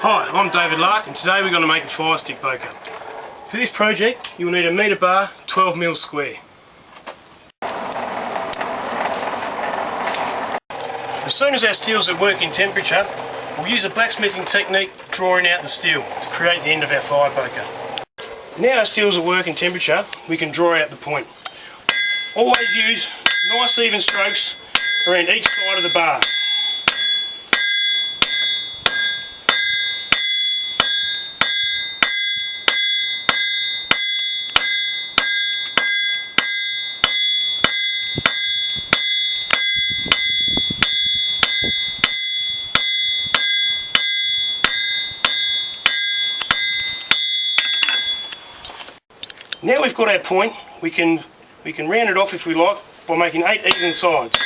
Hi, I'm David Lark and today we're going to make a fire stick poker. For this project you'll need a metre bar 12mm square. As soon as our steel's at working temperature, we'll use a blacksmithing technique drawing out the steel to create the end of our fire poker. Now our steel's at working temperature, we can draw out the point. Always use nice even strokes around each side of the bar. Now we've got our point, we can round it off if we like by making 8 even sides.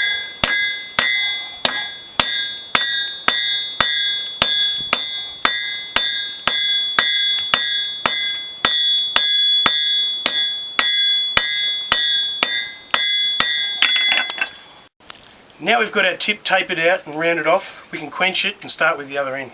Now we've got our tip tapered out and rounded off, we can quench it and start with the other end.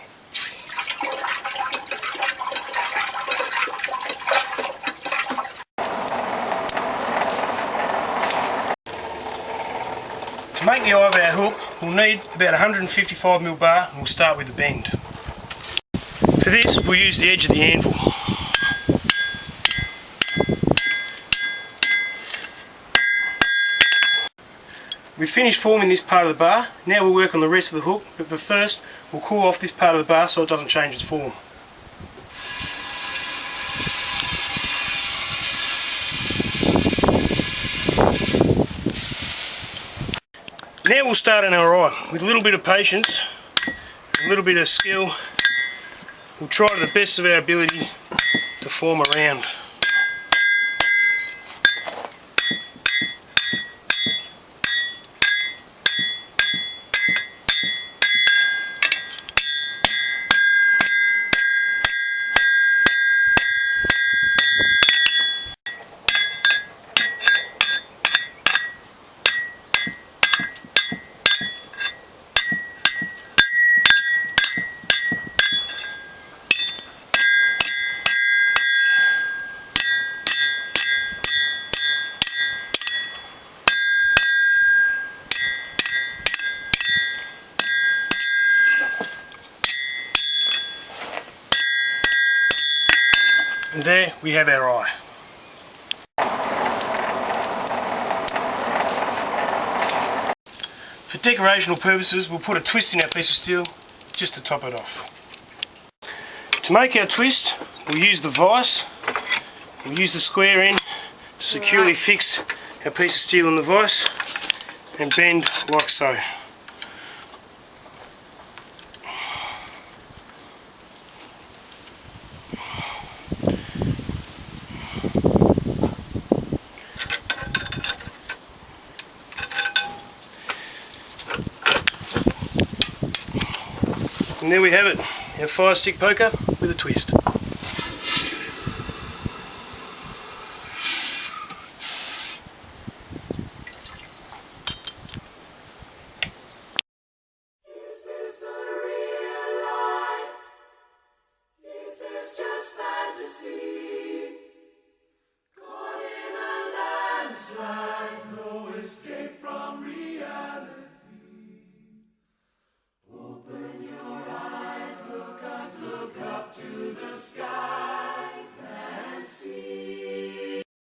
To make the eye of our hook, we'll need about 155mm bar and we'll start with the bend. For this, we'll use the edge of the anvil. We've finished forming this part of the bar, now we'll work on the rest of the hook, but first we'll cool off this part of the bar so it doesn't change its form. Now we'll start on our eye. With a little bit of patience, a little bit of skill, we'll try to the best of our ability to form a round. And there we have our eye. For decorational purposes, we'll put a twist in our piece of steel just to top it off. To make our twist, we'll use the vise, we'll use the square end to securely fix our piece of steel in the vise and bend like so. And there we have it, our fire stick poker with a twist. Is this the real life? Is this just fantasy? Caught in a landslide, no escape.